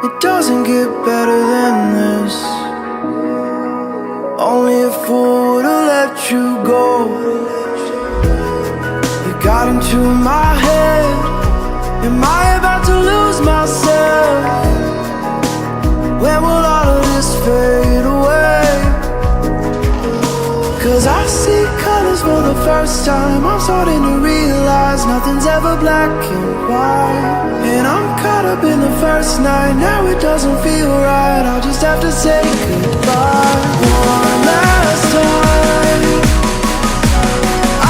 It doesn't get better than this. Only a fool would've let you go. You got into my head. Am I about to lose myself? When will all of this fade away? 'Cause I see colors for the first time. I'm starting to realize nothing's ever black and white. And I'm caught up in the first night. Now it doesn't feel right. I'll just have to say goodbye one last time.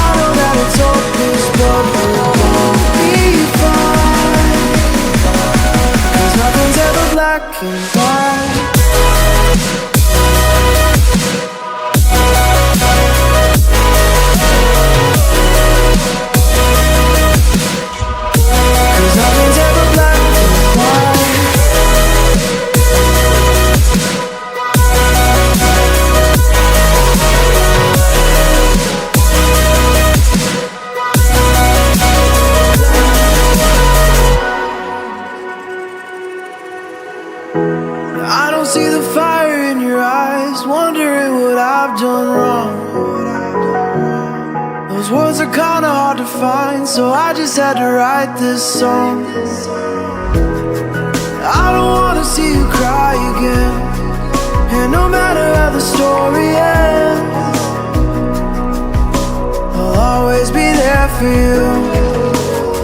I know that it's hopeless, but we'll both be fine. 'Cause nothing's ever black and white. I don't see the fire in your eyes, wondering what I've done wrong. Those words are kinda hard to find, so I just had to write this song. I don't wanna see you cry again, and no matter how the story ends, I'll always be there for you.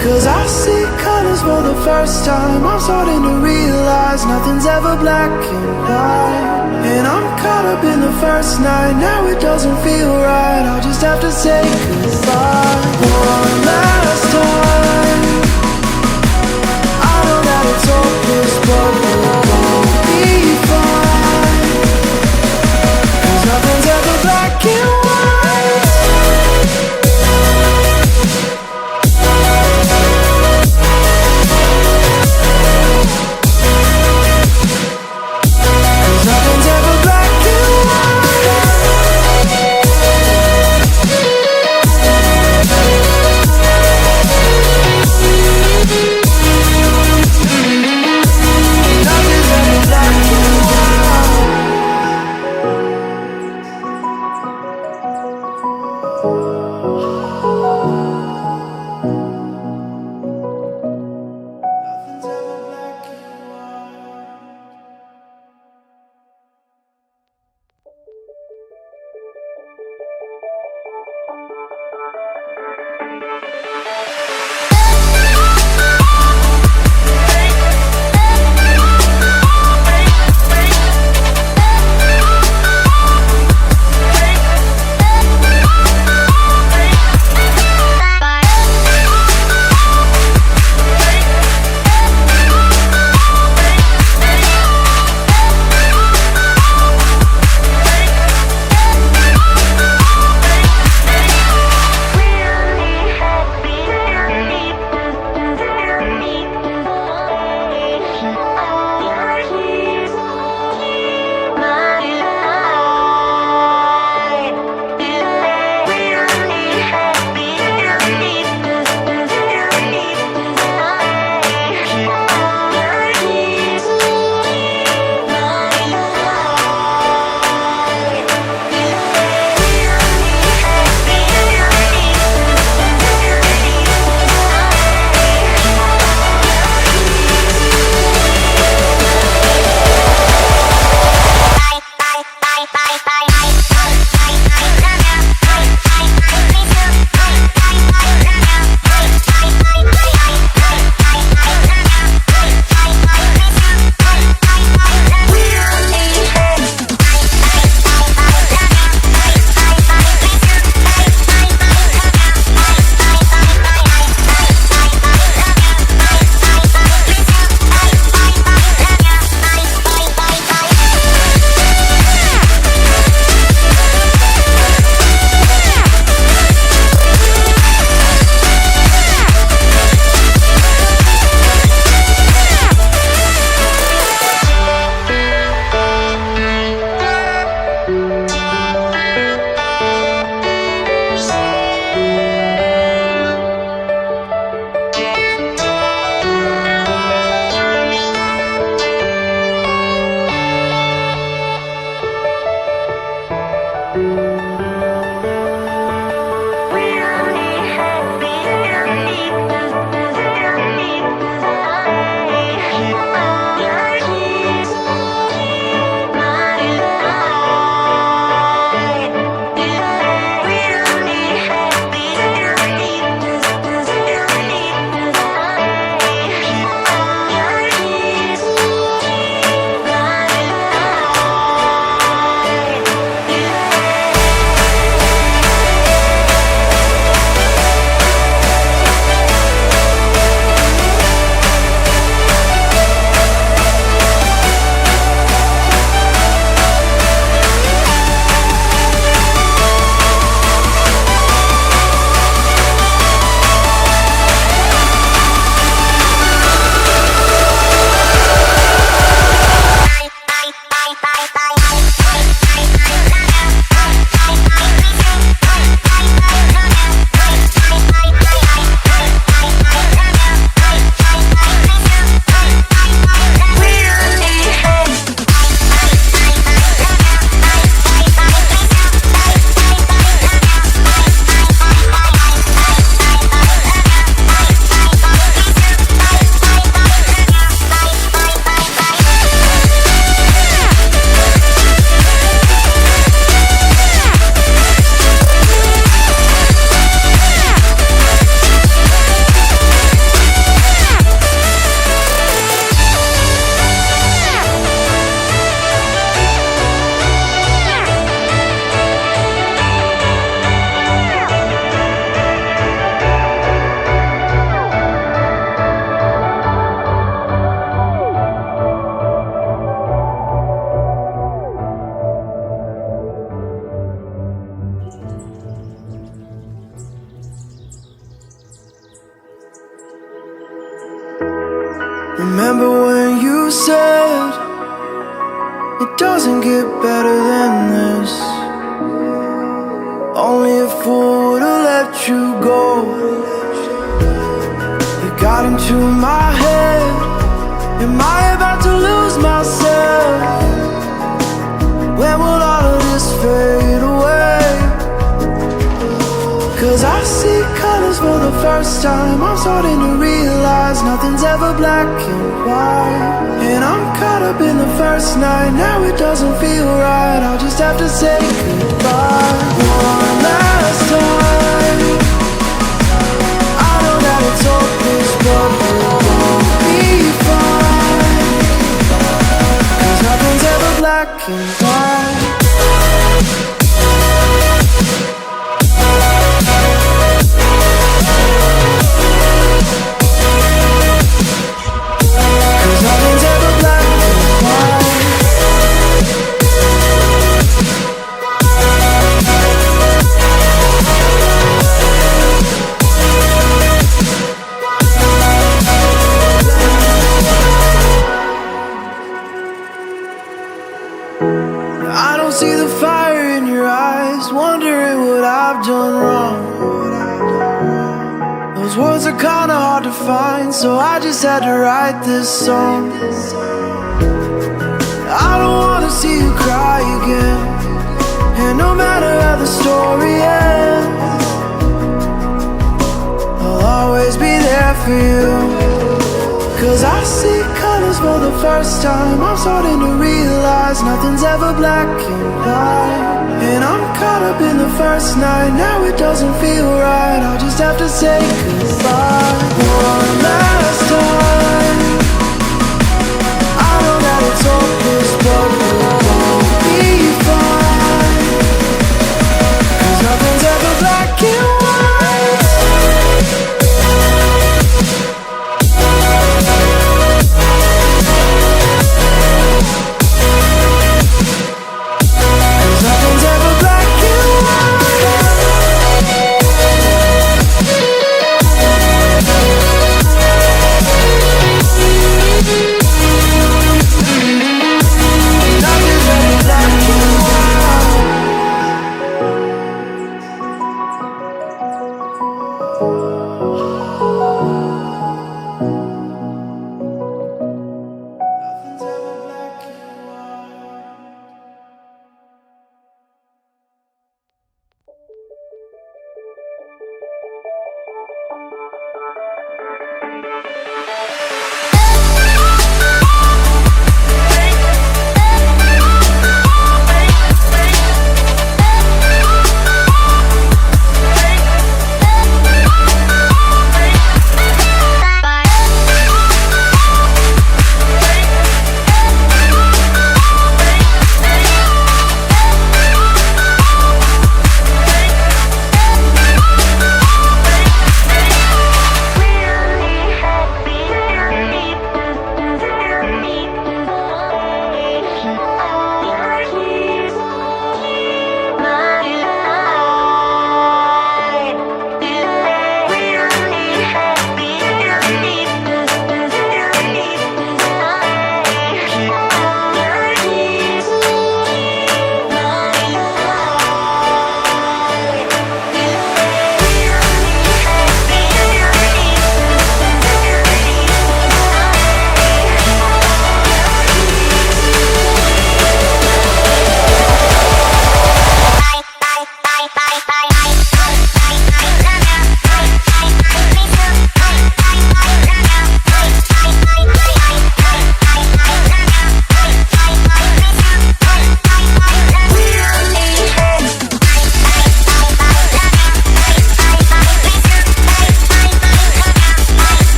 'Cause I see colors for the first time. I'm starting to realize nothing's ever black and white. And I'm caught up in the first night. Now it doesn't feel right. I'll just have to say goodbye one last time. I know that it's hopeless, but we'll both be fine. 'Cause nothing's ever black and white. when you said it doesn't get better than this. Only a fool would've let you go. You got into my head. Am I about to lose myself? When will all of this fade away? 'Cause I see colors for the first time. I'm starting to realize nothing's ever black and white. And I'm caught up in the first night. Now it doesn't feel right. I'll just have to say goodbye one last time. I know that it's hopeless, but we'll be fine. 'Cause nothing's ever black and white. I don't see the fire in your eyes, wondering what I've done wrong. Those words are kinda hard to find, so I just had to write this song. I don't wanna see you cry again, and no matter how the story ends, I'll always be there for you. 'Cause I see colors for the first time. I'm starting to realize nothing's ever black and white. And I'm caught up in the first night. Now it doesn't feel right. I'll just have to say goodbye one last time.